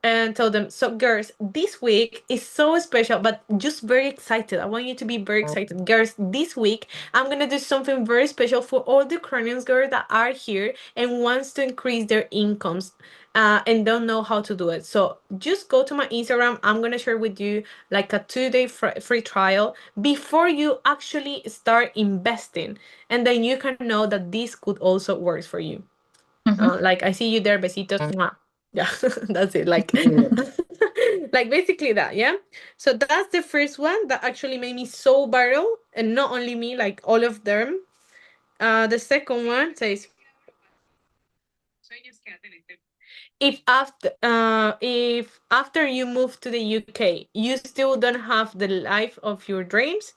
and tell them, so girls, this week is so special, but just very excited. I want you to be very excited. Girls, this week I'm gonna do something very special for all the Ukrainians girls that are here and wants to increase their incomes. And don't know how to do it. So just go to my Instagram. I'm gonna share with you like a 2 day free trial before you actually start investing, and then you can know that this could also work for you. Mm-hmm. Like I see you there, besitos. Mwah. Yeah, that's it. Like, like basically that. Yeah. So that's the first one that actually made me so viral, and not only me, like all of them. The second one says, if after you move to the UK, you still don't have the life of your dreams,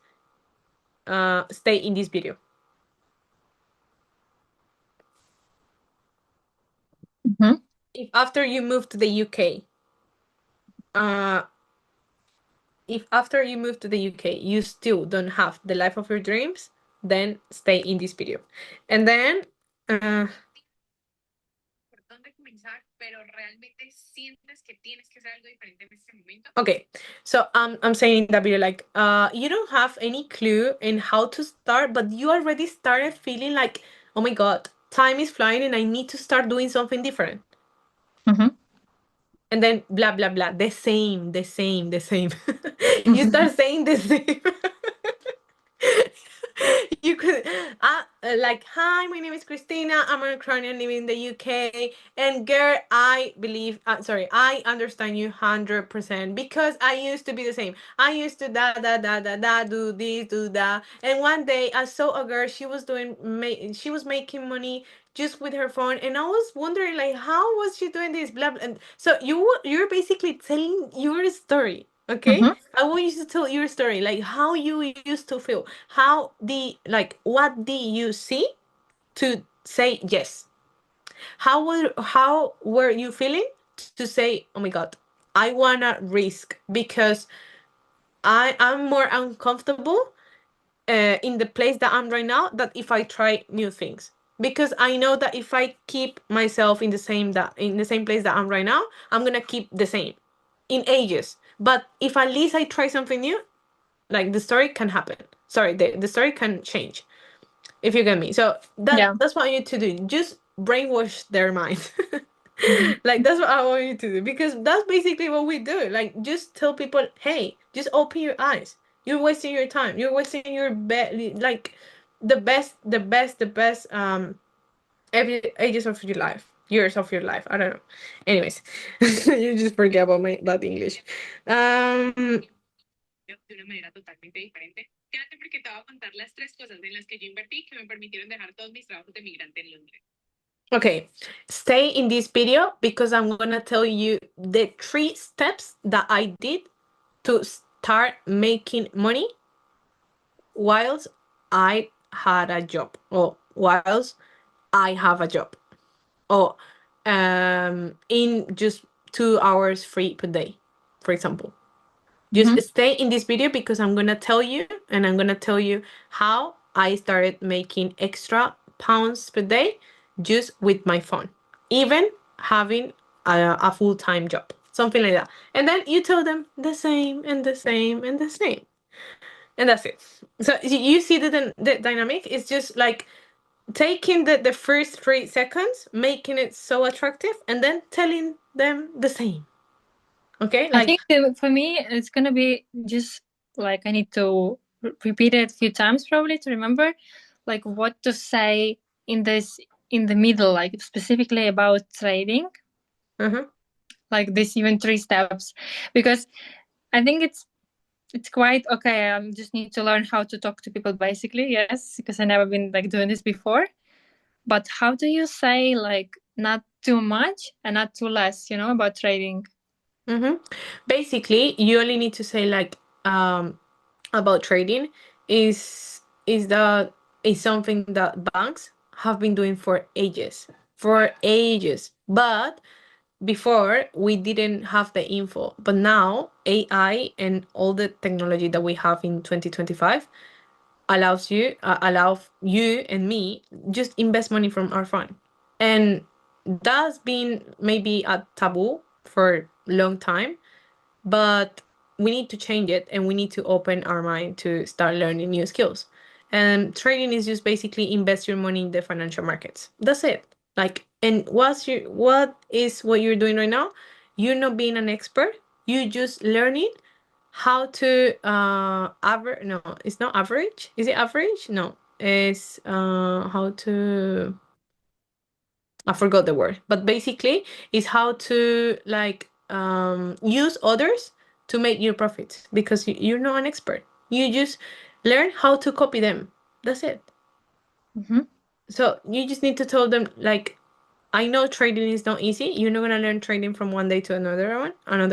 stay in this video. Mm-hmm. If after you move to the UK, uh, if after you move to the UK, you still don't have the life of your dreams, then stay in this video. And then, uh, okay, so I'm saying in that video like you don't have any clue in how to start, but you already started feeling like, oh my god, time is flying and I need to start doing something different. Mm-hmm. And then blah blah blah, the same. You Mm-hmm. start saying the same. You could like, hi, my name is Christina, I'm a Ukrainian living in the UK, and girl, I believe sorry, I understand you 100% because I used to be the same. I used to do this, do that, and one day I saw a girl, she was making money just with her phone, and I was wondering like how was she doing this blah blah. And so you're basically telling your story. Okay? Mm-hmm. I want you to tell your story, like how you used to feel. What did you see to say yes? How were you feeling to say, "Oh my God, I wanna risk because I'm more uncomfortable in the place that I'm right now that if I try new things. Because I know that if I keep myself in the same place that I'm right now, I'm gonna keep the same in ages. But if at least I try something new, like the story can happen. Sorry, the story can change if you get me. So Yeah. that's what I need to do. Just brainwash their mind. Mm-hmm. Like that's what I want you to do because that's basically what we do. Like just tell people, hey, just open your eyes. You're wasting your time. You're wasting your like the best every ages of your life, years of your life. I don't know. Anyways, you just forget about my bad English. Um. De una manera totalmente diferente. Quédate porque te voy a contar las tres cosas en las que yo invertí que me permitieron dejar todos mis trabajos de migrante en Londres. Okay, stay in this video because I'm gonna tell you the 3 steps that I did to start making money whilst I had a job or whilst I have a job or in just 2 hours free per day, for example. Mm-hmm. Just stay in this video because I'm gonna tell you and I'm gonna tell you how I started making extra pounds per day just with my phone, even having a full-time job, something like that. And then you tell them the same and the same and the same, and that's it. So you see the dynamic. It's just like taking the first 3 seconds, making it so attractive, and then telling them the same. Okay, I like. think for me, it's gonna be just like I need to repeat it a few times probably to remember, like what to say in the middle, like specifically about trading, Uh-huh. like this even 3 steps, because I think it's quite okay. I just need to learn how to talk to people basically, yes, because I never been like doing this before. But how do you say like not too much and not too less, about trading? Mm-hmm. Basically, you only need to say like about trading is that is something that banks have been doing for ages. But before we didn't have the info, but now AI and all the technology that we have in 2025 allow you and me just invest money from our phone, and that's been maybe a taboo for a long time, but we need to change it and we need to open our mind to start learning new skills. And trading is just basically invest your money in the financial markets. That's it. Like, and what you're doing right now? You're not being an expert. You just learning how to average. No, it's not average. Is it average? No, it's how to. I forgot the word, but basically is how to like use others to make your profits because you're not an expert. You just learn how to copy them. That's it. Mm-hmm. So you just need to tell them like, I know trading is not easy. You're not gonna learn trading from one day to another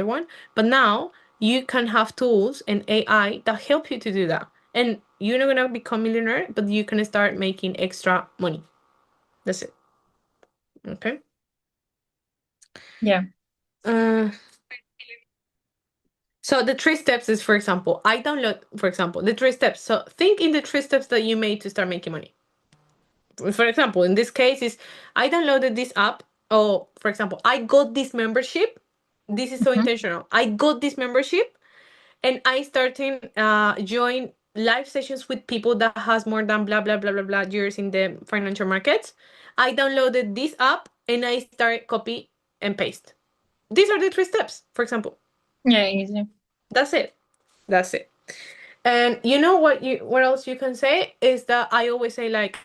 one. But now you can have tools and AI that help you to do that. And you're not gonna become millionaire, but you can start making extra money. That's it. Okay. Yeah. Uh, So the 3 steps is, for example, I download, for example, the 3 steps. So think in the 3 steps that you made to start making money. For example, in this case is I downloaded this app. Or for example, I got this membership. This is so Mm-hmm. intentional. I got this membership and I started join live sessions with people that has more than blah blah blah blah blah years in the financial markets. I downloaded this app and I start copy and paste. These are the 3 steps, for example. Yeah, easy. That's it. That's it. And you know what else you can say is that I always say like,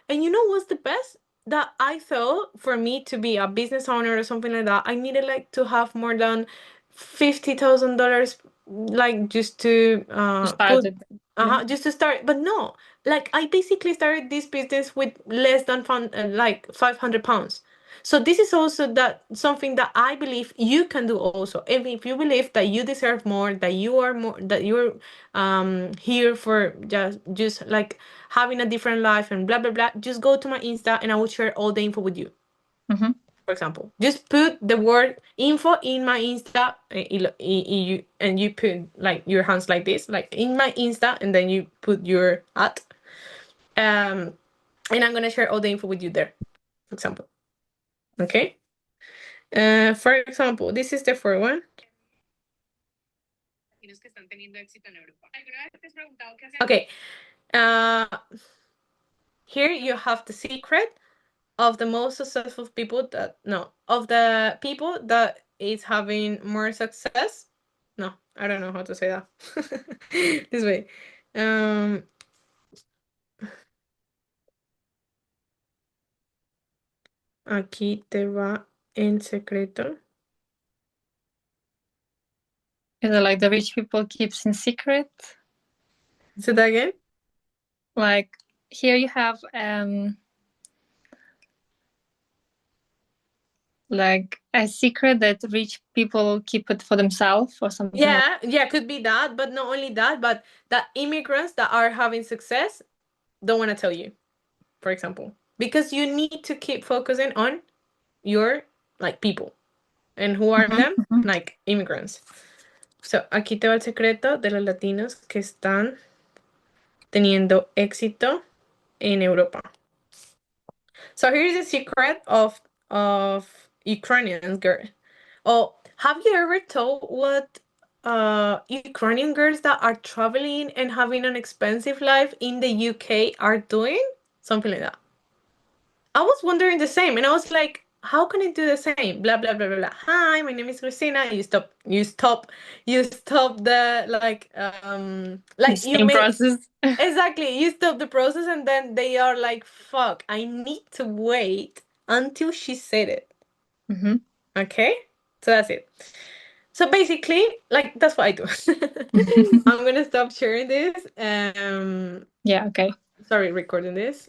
and you know what's the best? That I felt for me to be a business owner or something like that, I needed like to have more than $50,000, like just to To start put it. Basically. just to start. But no, like I basically started this business with less than fun like 500 pounds. So this is also that something that I believe you can do also. And if you believe that you deserve more, that you are more, that you're here for just like having a different life and blah blah blah, just go to my Insta and I will share all the info with you. Mm-hmm. For example, just put the word info in my Insta, and you put like your hands like this, like in my Insta, and then you put your at, and I'm gonna share all the info with you there. For example, okay. For example, this is the first one. Okay. Uh, Here you have the secret of the most successful people that no of the people that is having more success. No, I don't know how to say that. This way. Um, Aquí te va en secreto. Is it like the rich people keeps in secret? Say that again. Like here you have like a secret that rich people keep it for themselves or something. Yeah, could be that, but not only that, but that immigrants that are having success don't want to tell you, for example, because you need to keep focusing on your like people. And who are them? Mm-hmm. Like immigrants. So, aquí te va el secreto de los latinos que están teniendo éxito en Europa. So here's the secret of Ukrainian girl. Oh, have you ever told what Ukrainian girls that are traveling and having an expensive life in the UK are doing? Something like that. I was wondering the same, and I was like, how can I do the same? Blah blah blah blah blah. Hi, my name is Christina. You stop the like you Same make process. exactly. You stop the process, and then they are like, fuck, I need to wait until she said it. Mm-hmm. Okay, so that's it. So basically, like that's what I do. I'm gonna stop sharing this. Yeah. Okay. Sorry, recording this.